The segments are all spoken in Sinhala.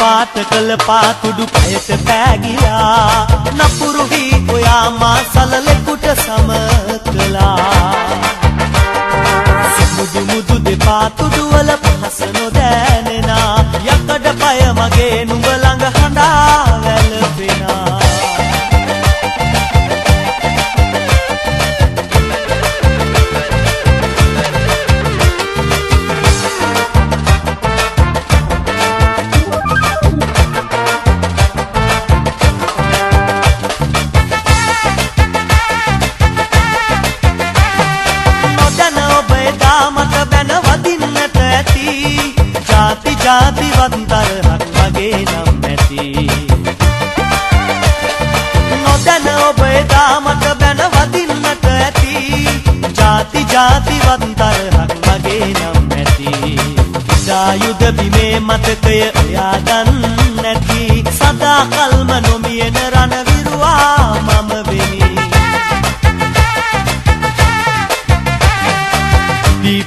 පාට කළ පාතුඩු පයට පෑගිලා නපුරු වී ඔයා මා සලලෙකුට සම කළා මුදු මුදු දෙපාතුඩු වල පහස නොදැනෙනා යකඩ පය මගේ නුඹ ළඟ හඬා වැළපෙනා ಜಾತಿ ವಂದರಹಕ್ ವಗೆ ನಮ್ಮೆತಿ නොදැන ඔබ එදා මට බැන වදින්නට ඇති ಜಾති ಜಾති වන්තරහක් වගේ නම් ඇති දායුධ බිමේ මතකය ඔයා දන්නේ නැති සදා කල්ම නොමියෙන රණවිරුවා මම වෙමි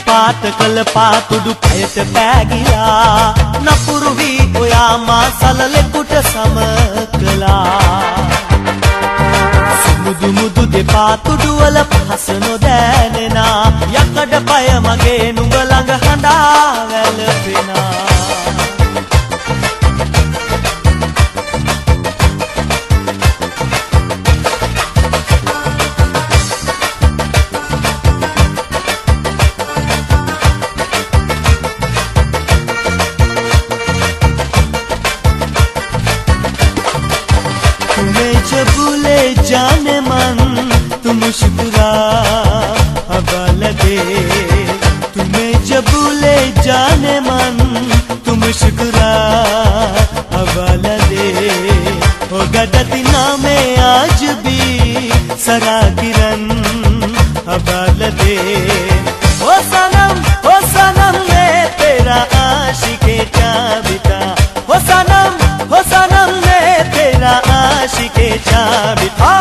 පාත කළ පාතුඩු පයට පෑගිලා නපුරු වී ඔයා මා සලලෙකුට සම කළා මුදු මුදු දෙපාතුඩු වල පහස නොදැනෙනා යකඩ පය මගේ නුඹ ළඟ හඬා වැළපෙනා जाने मन तुम शुक्रा हवाला दे तुम्हें जब ले जाने मन तुम शुक्रा हवाला दे होगा दतिना में आज भी सरा किरण हवाला दे ओ सनम मैं तेरा आशिके क्या बिता ओ सनम मैं तेरा आशिके क्या बिता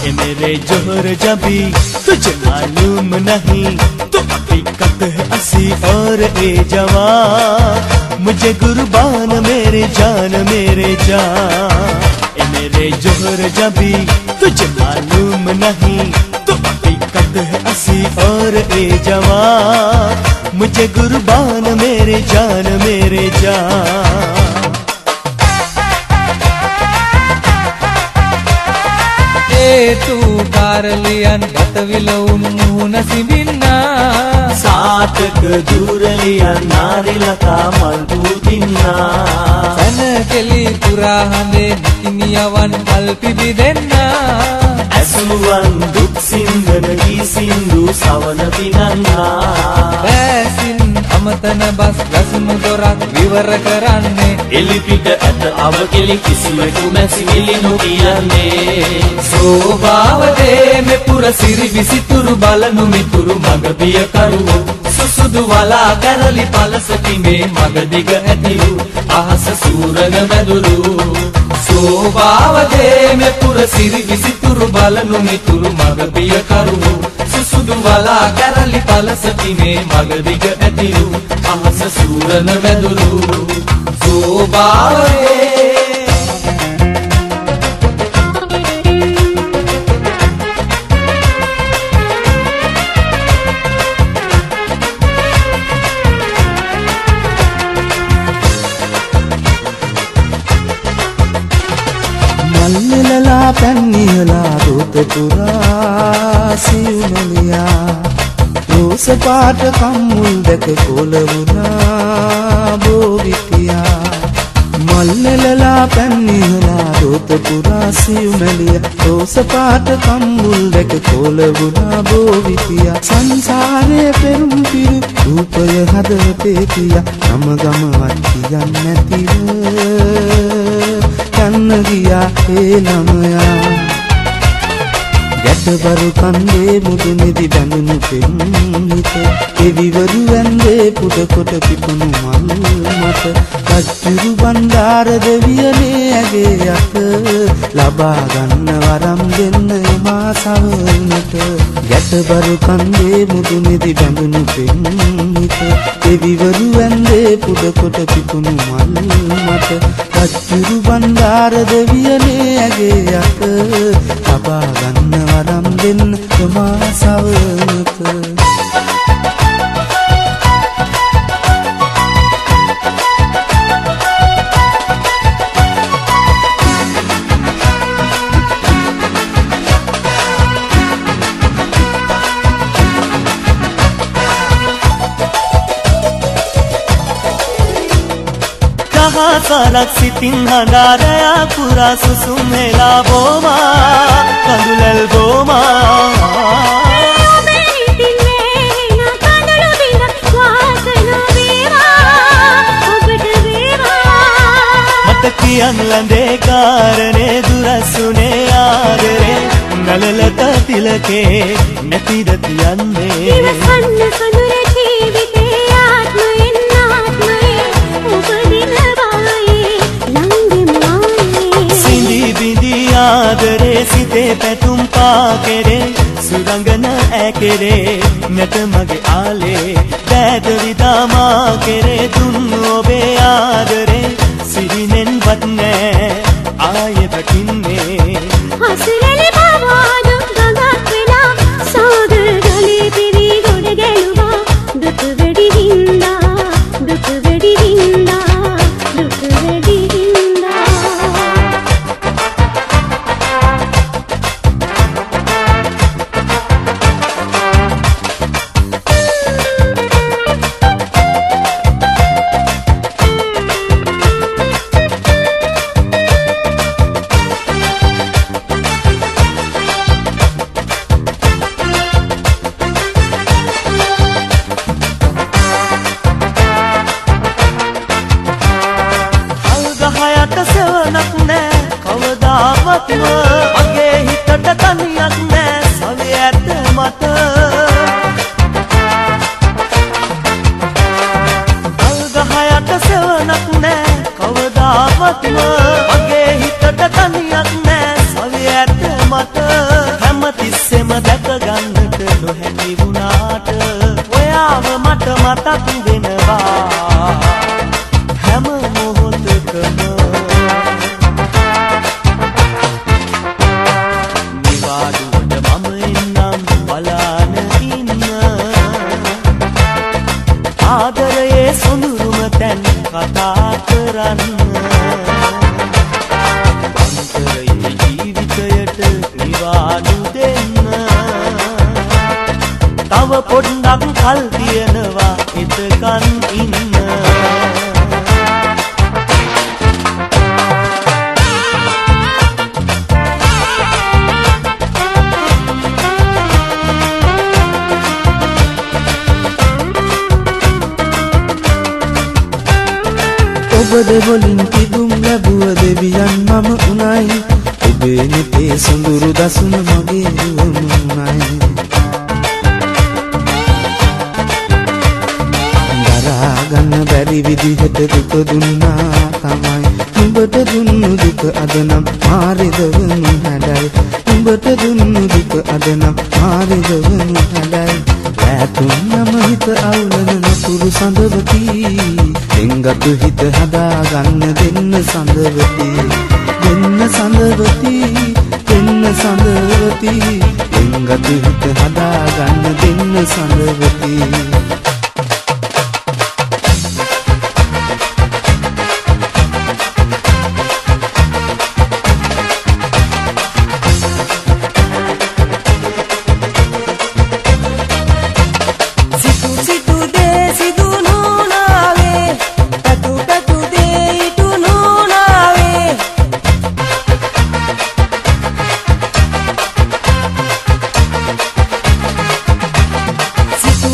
ये मेरे जोहर जबी तुझे मालूम नहीं तू हकीकत है असी और ए जवान मुझे कुर्बान मेरे जान ये मेरे जोहर जबी तुझे मालूम नहीं तू हकीकत है असी और ए जवान मुझे कुर्बान मेरे जान tu karlian batwilaun muhuna sibinna සාතක දුරලියන් නාරිලකා මල් පුදින්නා සන කෙලි පුරා හඳේ නිතිමියවන් මල් පිබිදෙන්නා ඇසුවන් දුක් සින්දන ගී සින්දු සවන පිනන්නා බැසින් අමතන බස් ලසුණු දොරක් විවර කරන්නේ එලිපිට ඇත අවකෙලි කිසිවෙකු මැසිවිලි නොකියන්නේ සෝභාවදේ මෙපුර සිරි විසිතුරු බලනු මිතුරු මග පිය කරුවෝ සුසුදු වලා කැරලි පලසති මේ මග දිග ඇතිරු අහස සූරන මැදුරු සෝභාවදේ මෙපුර සිරි විසිතුරු බලනු මිතුරු මග පිය කරුවෝ සුසුදු වලා කැරලි පලසති මේ මග දිග ඇතිරු අහස සූරන මැදුරු සෝභාවදේ මල්ලලා පැන්නියලා දුත පුරා සිවුනලියා රෝස පාට කම්මුල් දැක කොළ වුණා බෝවිතියා මල්ලලා පැන්නියලා දුත පුරා සිවුනලියා රෝස පාට කම්මුල් දැක කොළ වුණා බෝවිතියා සංසාරේ පෙරුම් පිරු රූපය හදවතේ තියා නම ගමවත් කියන්න නැතිව කන්න ගියා ඒ ළමයා ගැටබරු කන්දේ මුදුනේදි බැඳුණු පෙම්හිත එවිවරු ඇන්දේ පුද කොට පිපුණු මල් මත රජ්ජුරු බණ්ඩාර දෙවියනේ ඇගේ අත ලබා ගන්න වරම් දෙන්න මා සවනට ගැටබරු කන්දේ මුදුනේදි බැඳුණු පෙම්හිත එවිවරු ඇන්දේ පුද කොට පිපුණු මල් මත රජ්ජුරු බණ්ඩාර දෙවියනේ ඇගේ අත ලබා ගන්න වරම් දෙන්න මා සවනට දහසරක් සිතින් හඬාරයා පුරා සුසුම් හෙලා බෝමා කඳුලල් බෝමා මට කියන් ලඳේ කාරණේ දුරස්සුනේ ආදරේ නලලත තිලකේ නැතිද තියන්නේ ආදරේ සිතේ පැතුම් පාකෙරේ සුරංගන ඇකෙරේ නැත මගේ ආලේ දෑද විදාමා කෙරේ දුන්නු ඔබේ ආදරේ සිහිනෙන් වත් නෑ ආයෙ දකින්නේ හසුරලි බවාද ගඟක් වෙලා සෝදර ගලේ පිරි ගොඩ ගැලුවා දුක වැඩි වින්දා දුක වැඩි වින්දා දුක වැඩි වින්දා මගේ හිතට තනියක් නෑ සවිය ඇත මට අල්ගහයට සෙවනක් නෑ කවදාවත්ම මගේ හිතට තනියක් නෑ සවිය ඇත මට හැමතිස්සෙම දැක ගන්නට නොහැකි වුණාට ඔයාව මට මතක් වෙනවා හැම මොහොතකම ආදරයේ සොඳුරුම තැන් කතා කරන්න අන්තරයේ ජීවිතයට නිවාඩු දෙන්න තව පොඩ්ඩක් කල් තියනවා එතකන් ඉන්න ඔබ දෙවලින් පිදුම් ලැබුව දෙවියන් මම උනයි ඔබේ නිතේ සොඳුරු දසුන මගේ රුවමුණයි දරා ගන්න බැරි විදිහට දුක දුන්නා තමයි උඹට දුන්නු දුක අද නම් මාරෙදවනු හැඩයි උඹට දුන්නු දුක අද නම් මාරෙදවනු හැඩයි ඈතුන් යම හිත අවුලන නපුරු සඳවති එංගතු හිත හදා ගන්න දෙන්න සඳවති දෙන්න සඳවති දෙන්න සඳවති එංගතු හිත හදා ගන්න දෙන්න සඳවති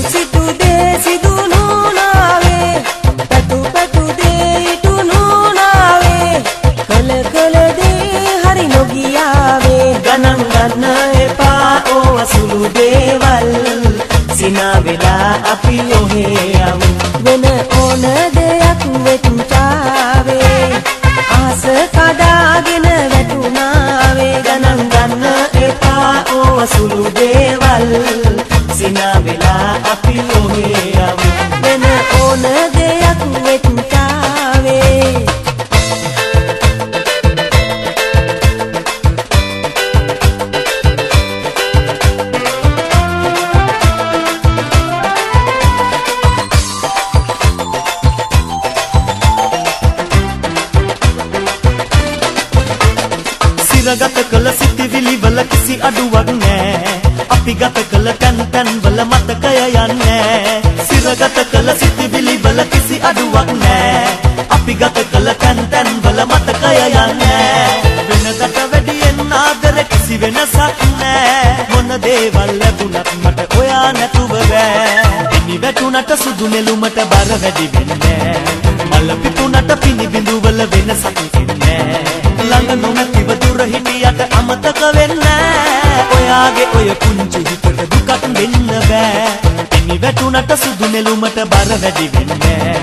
සිටු සිනා වෙලා අපි ඔහේ යමු වෙන ඕන දෙයක් වෙච්චාවේ ආස කඩාගෙන වැටුණාවේ ගණන් ගන්න එපා ඕ සුළු දේවල් සිනා වෙලා අපි ඔහේ යමු වෙන ඕන දෙයක් වෙච්චාවේ ගත කළ සිතිවිලි වල කිසි අඩුවක් නෑ අපි ගත කළ තැන් තැන් වල මතකය යන්නේ සිරගත කළ සිතිවිලි වල කිසි අඩුවක් නෑ අපි ගත කළ තැන් තැන් වල මතකය යන්නේ වෙනකට වැඩියෙන් ආදර කිසි වෙනසක් නෑ මොන දේවල් ලැබුණත් මට ඔයා නැතුව බෑ ඉනි වැටුණට සුදු නෙළුමට බර වැඩි වෙන්නේ මල පිපුණට පිනිබිඳු වල වෙනසක් වෙන්නේ ළඟ නොමැතිව දුර හිටියට අමතක වෙන්නේ ඔයාගේ ඔය පුංචි හිතට දුකක් දෙන්න බෑ ඉනි වැටුණට සුදු නෙළුමට බර වැඩි වෙන්නේ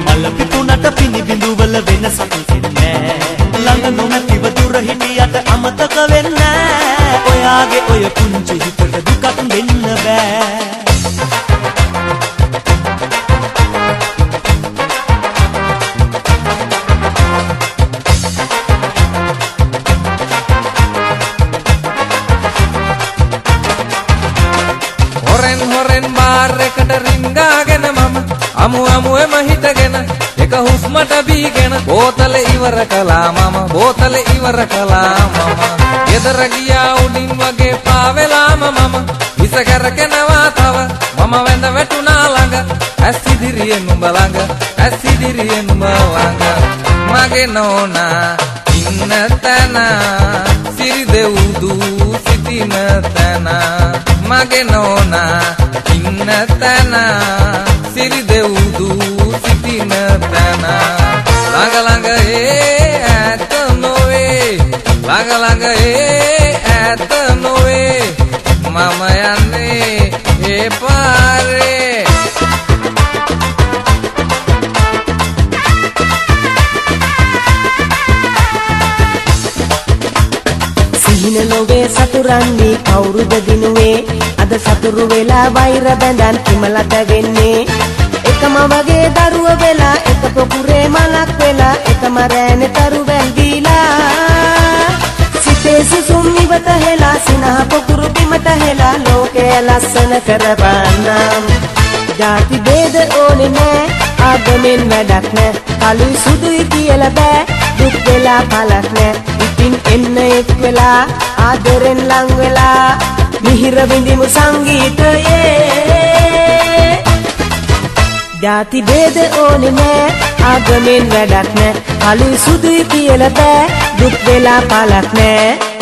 මල පිපුණට පිනිබිඳු වල වෙනසක් වෙන්නේ ළඟ නොමැතිව දුර හිටියට අමතක වෙන්නේ ඔයාගේ ඔය පුංචි හිතට දුකක් දෙන්න බෑ රින්ගාගෙන මම අමුවෙම හිටගෙන එක හුස්මට බීගෙන බෝතල ඉවර කළා මම බෝතල ඉවර කළා මම ගෙදර ගියා උඩින් වගේ පාවෙලාම මම විස කරගෙනවා තව මම වැඳ වැටුණා ළඟ ඇස් ඉදිරියේ නුඹ ළඟ ඇස් ඉදිරියේ නුඹ ළඟ මගේ නෝනා ඉන්න තැන සිරි දෙව්දු සිටින තැන මගේ නෝනා ඉන්න තැන සිරි දෙව්දු සිටින තැන ළඟ ළඟ ඇත නොවේ ළඟ ළඟ ඇත නොවේ මම යන්නේ ඒ පාරේ සිහින නොවේ සතුරන්නේ කවුරුද දිනුවේ අද සතුරු වෙලා වෛර බැඳන් කිමලට වෙන්නේ එකම වගේ දරුව වෙලා එක පොකුරේ මලක් වෙලා එකම රෑනේ තරු වැල්දීලා සිතේ සුසුම් ඉවත හෙලා සිනහ පොකුරු බිමට හෙලා ලෝකය ලස්සන කරපන්නම් ජාති ભેද ඕනේ නෑ ආගමෙන් වැඩක් නෑ කළුයි සුදුයි කියලා බෑ දුක් වෙලා පළක් නෑ ඉතින් එන්න එක් වෙලා ආදරෙන් ලං වෙලා මිහිර විඳිමු සංගීතයේ ජාති ભેද ඕනේ නෑ ආගමෙන් වැඩක් නෑ කළුයි සුදුයි කියලා බෑ දුක් වෙලා පළක් නෑ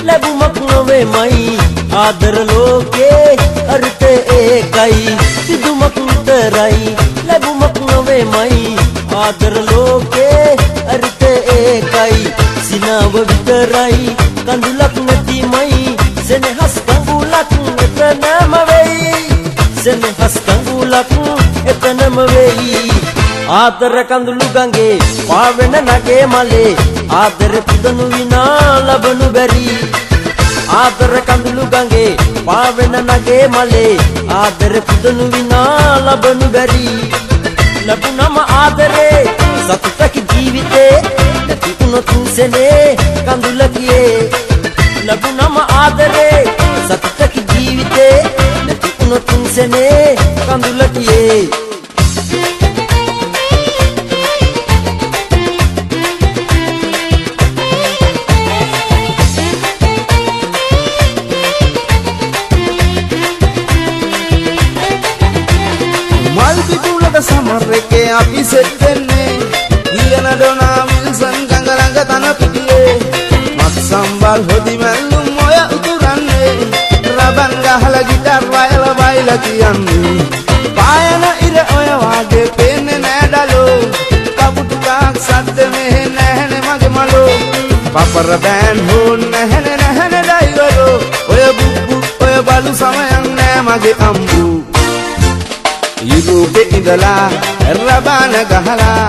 ලැබුමක් නොවේමයි ආදර ලෝකේ අර්ථ ඒකයි සිදුමක් විතරයි ලැබුමක් නොවේමයි ආදර ලෝකේ අර්ථ ඒකයි සිනාව විතරයි කඳුලක් නැතිමයි සෙනෙහස් කඳුලක් එතනම වෙයි සෙනෙහස් කඳුලක් එතනම වෙයි ආදර කඳුළු ගඟේ පාවෙන නගේ මලේ ආදර පුදනු විනා ලබනු බැරි ආදර කඳුළු ගඟේ පාවෙන නගේ මලේ ආදර පුදනු විනා ලබනු බැරි ලැබුණම ආදරේ සතුටක ජීවිතේ නැති වුණොත් සෙනේ කඳුලකියේ ලැබුණම ආදරේ සතුටක ජීවිතේ නැති වුණොත් සෙනේ කඳුලකියේ සමර් එකේ අපි සෙට් වෙන්නේ ඊයන ඩොනා විල්සන් සම්බල් හොදි මැල්ලුම් ඔය උතුරන්නේ රබන් ගහලා ගිටර් වයලා වයලා කියන්නේ පායන ඉර ඔය වාගේ පේන්නේ නෑඩලෝ කපුටු ගාක් සද්ද මෙහෙ නැහැනේ මගේ මලෝ පපර බෑන් හොන් නැහැනේ නැහැනේ ඩයිවරෝ ඔය බුබ්බු ඔය බලු සමයන් නෑ මගේ අම්බු යුරෝපේ ඉඳලා රබාන ගහලා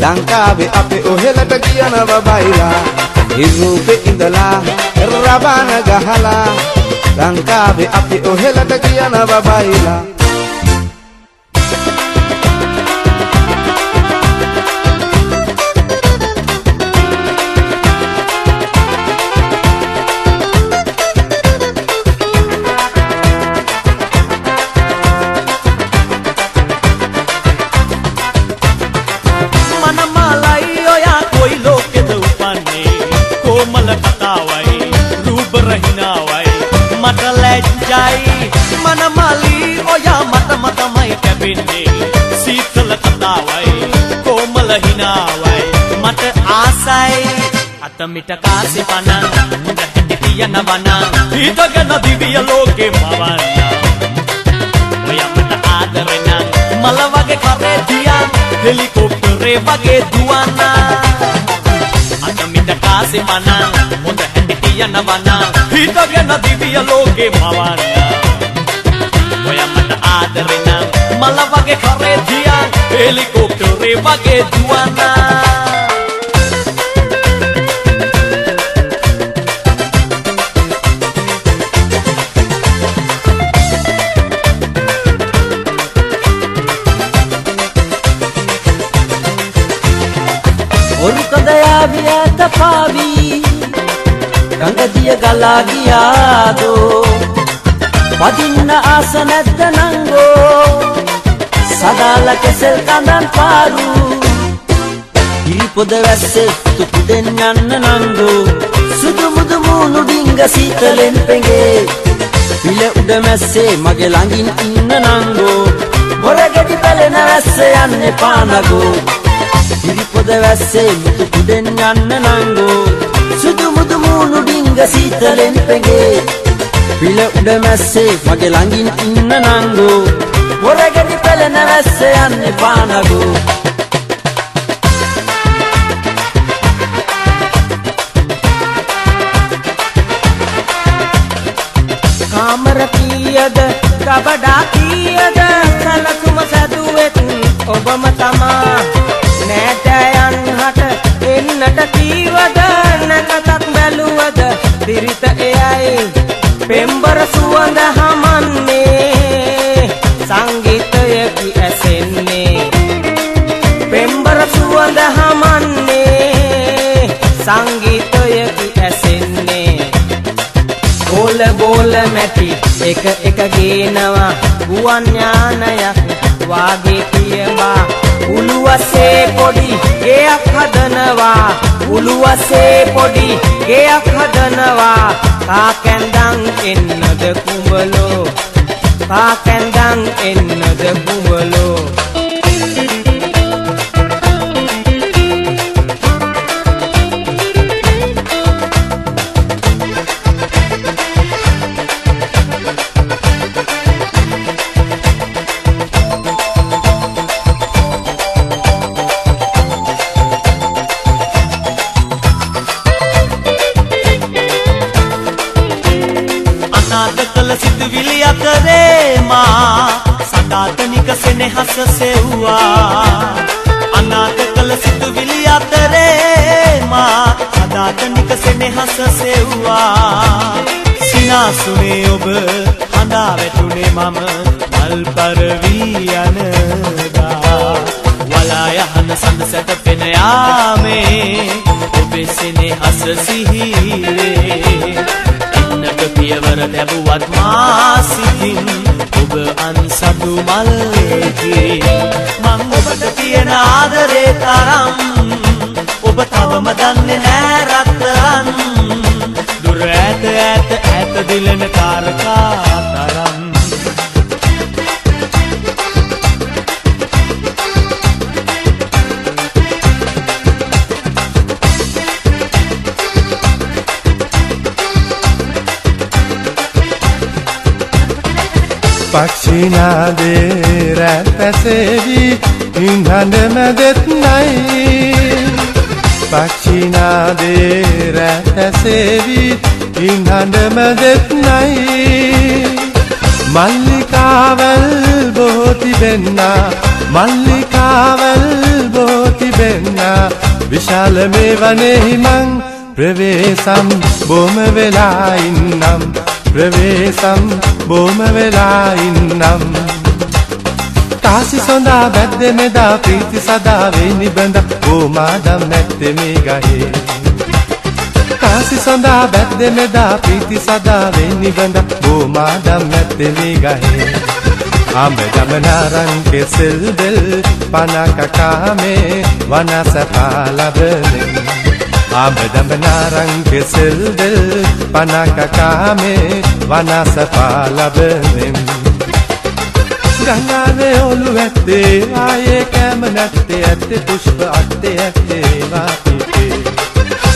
ලංකාවේ අපේ ඔහෙලට කියනවා බයිලා යුරෝපේ ඉඳලා රබාන ගහලා ලංකාවේ අපේ ඔහෙලට කියනවා බයිලා मनमाली ओया मत मतमय कबिने शीतल कतावई कोमल हिनावई मत आसई अतमिट कासी पना मुंड हिटिय नवना हितगन दिव्य लोके भवना ओया मत आदरना मलवगे करे दिया हेलिकॉप्टर वगे दुआना अतमिट कासी पना मुंड हिटिय नवना हितगन दिव्य लोके भवना ඔය මට ආදරේ නම් මල වගේ කරේ තියන් හෙලිකොප්ටරේ වගේ දුවනා ඔරු කඳයා වියත පාවි ගංගදිය ගලා ගියාදෝ වදින්න ආස නැද්ද නංගෝ සදාල කෙසෙල් කඳන් පාරු ඉරිපොද වැස්සේ තුකුඩෙන් යන්න නංගෝ සුදු මුදු මූණු ඩිංග සීතලෙන් පෙඟේ පිළ උඩ මැස්සේ මගේ ළඟින් ඉන්න නංගෝ මොරගෙඩි පැලෙන වැස්සේ යන්නේ පානගෝ ඉරිපොද වැස්සේ තුකුඩෙන් යන්න නංගෝ සුදු මුදු මූණු ඩිංග සීතලෙන් පෙඟේ පිළ උඩ මැස්සේ මගේ ළඟින් ඉන්න නංගෝ මොරගෙඩි පැලෙන වැස්සේ යන්නේ පානගෝ කාමර කීයද කබඩා කීයද සලකුම සැදුවෙත් ඔබම තමා නෑටයන් හට එන්නට කීවද නැකතක් බැලුවද දිරිත එයයි පෙම්බර සුවඳ හමන්නේ සංගීතයකි ඇසෙන්නේ පෙම්බර සුවඳ හමන්නේ සංගීතයකි ඇසෙන්නේ බෝල බෝල මැටි එක එක ගේනවා ගුවන් යානයක් වාගේ කියවා උළුවසේ පොඩි ගෙයක් හදනවා උළුවසේ පොඩි ගෙයක් හදනවා කාකැන්දන් එන්නද කුඹලෝ කාකැන්දන් එන්නද කුඹලෝ සිතුවිලි අතරේ මා සදාතනික සෙනෙහස සෙව්වා අනාථ කළ සිතුවිලි අතරේ මා සදාතනික සෙනෙහස සෙව්වා සිනාසුනේ ඔබ හඳා වැටුනේ මම මල් පරවී යනදා වලා යහන සඳ සැතපෙන යාමේ ඔබේ සෙනෙහස සිහිවේ පියවර ලැබුවත් මා සිතින් ඔබ අන්සතු මල්ගේ මං ඔබට තියෙන ආදරේ තරම් ඔබ තවම දන්නේ නෑ රත්තරන් දුර ඈත ඈත ඈත දිලන තාරකා තරම් පක්ෂිනාදේ රැපැසේවි ඉන්හඬ මැදෙත් නයි පක්ෂිනාදේ රැපැසේවි ඉන්හඬ මැදෙත් නයි මල්ලිකාවල් බොහෝ තිබෙන්නා මල්ලිකාවල් බොහෝ තිබෙන්නා විශාල මේ වනයෙහි මං ප්‍රවේශම් බොම වෙලා ඉන්නම් ප්‍රවේශම් බොම වෙලා ඉන්නම් තාසි සොඳා බැද්දේ මෙදා ප්‍රීති සදා වේ නිබඳ ඕමාදම් නැත්තේ මේ ගහේ තාසි සොඳා බැද්දේ මෙදා ප්‍රීති සදා වේ නිබඳ ඕමාදම් නැත්තේ මේ ගහේ ආඹ දමනාරං කෙසෙල් බෙල් පනක කාමේ වනසපා ලබමින් ආඹ දමනාරං කෙසෙල් බෙල් පනක කාමේ වනසපා ලබමින් ගංගාවේ ඔලු ඇත්තේ ආයේ කැම නැත්තේ ඇත්තේ පුෂ්ප අත්තේ ඇත්තේ වාපිතේ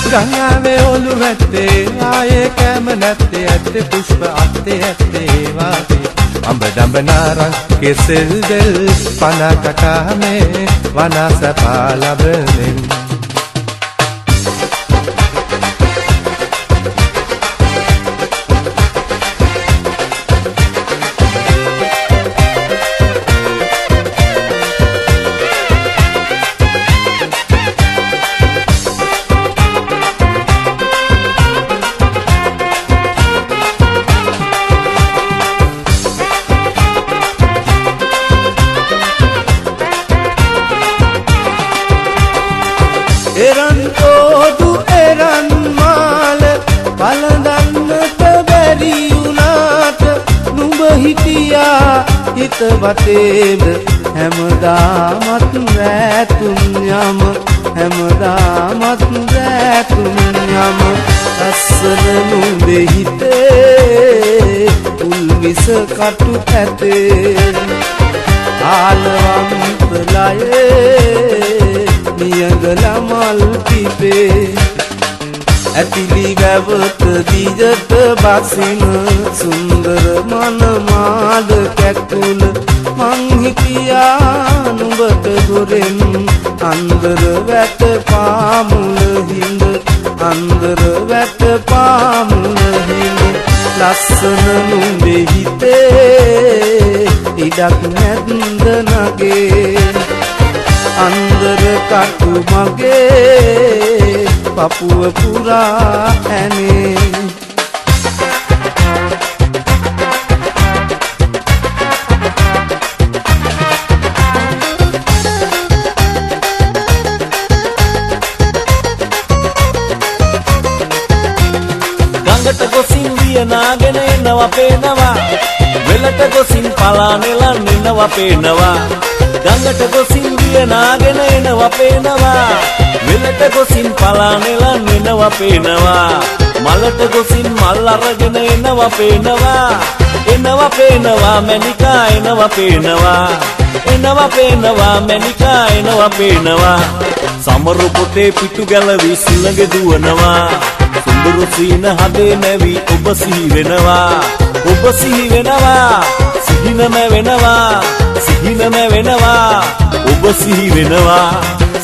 ගංගාවේ ඔලු ඇත්තේ ආයේ කැම නැත්තේ ඇත්තේ පුෂ්ප අත්තේ ඇත්තේ වාපිතේ අඹ දඹනාරං කෙසෙල් දෙල් පනක කාමේ වනසපා ලබමින් එරන් තෝදු එරන් මාල බලඳන්නට බැරි වුණාට නුඹ හිටියා හිත වටේම හැමදාමත් රැතුම් යම හැමදාමත් රැතුම් යම අස්සන නුඹේ හිතේ උල්විස කටු ඇතේ ආලවන්තලයේ නියඟල මල් පිපේ ඇතිලි වැවත දිජට බසින සුන්දර මනමාද කැකුල මං හිටියා නුඹට දොරෙන් අන්දර වැට පාමුල හිඳ අන්දර වැට පාමුල හිඳ ලස්සන නුඹේ හිතේ ඉඩක් නැද්ද නගේ අන්දර කටු මගේ පපුව පුරා ඇනේ ගඟට ගොසින් වියනාගෙන එනවා පේනවා වෙලට ගොසින් පලානෙලන් එනවා පේනවා ගඟට ගොසින් වියනාගෙන එනවා පේනවා වෙලට ගොසින් පලානෙලන් එනවා පේනවා මලට ගොසින් මල් අරගෙන එනවා පේනවා එනවා පේනවා මැනිකා එනවා පේනවා එනවා පේනවා මැනිකා එනවා පේනවා සමරු පොතේ පිටු ගැලවි සිළඟ දුවනවා සුඳුරු සීන හදේ නැවි ඔබ සිහි වෙනවා ඔබ සිහි වෙනවා සිහිනම වෙනවා සිහිනම වෙනවා ඔබ සිහි වෙනවා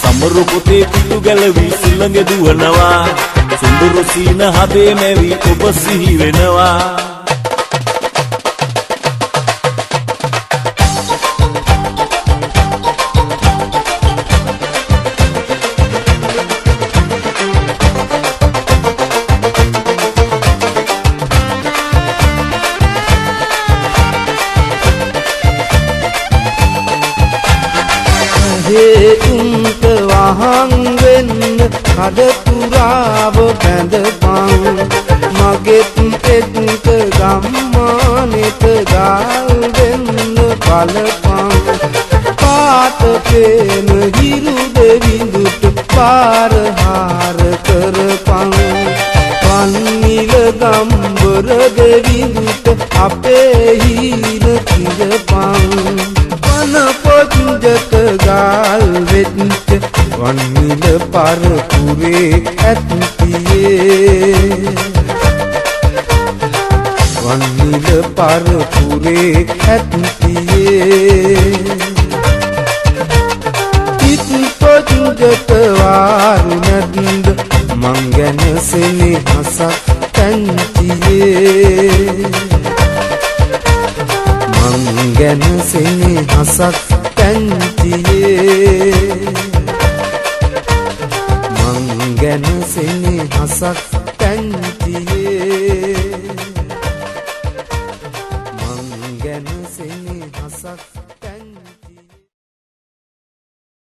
සමරු පොතේ පිටු ගැලවි සිළඟ දුවනවා සුඳුරු සීන හදේ නැවි ඔබ සිහි වෙනවා හේතුන්ට වහන් වෙන්න කඩතුරාව බැඳපන් මගෙත් එක්ක ගම්මානෙට ගල් වෙන්න බලපන් පාත පේන හිරු දෙවිඳුට පාරහාර කරපන් පන්නිල ගම්බර දෙවිඳුට අපේ හිර කිරපන් පොජ්ජක ගල් වෙච්ච වන්නිල පරපුරේ ඇත්තියේ වන්නිල පරපුරේ ඇත්තියේ හිත් පොජුජට වාරු නැද්ද මං ගැන සෙනෙහසක් පැන්තියේ මං ගැන සෙනෙහසක් පැන්තියේ මං ගැන සෙනෙහසක් පැන්තියේ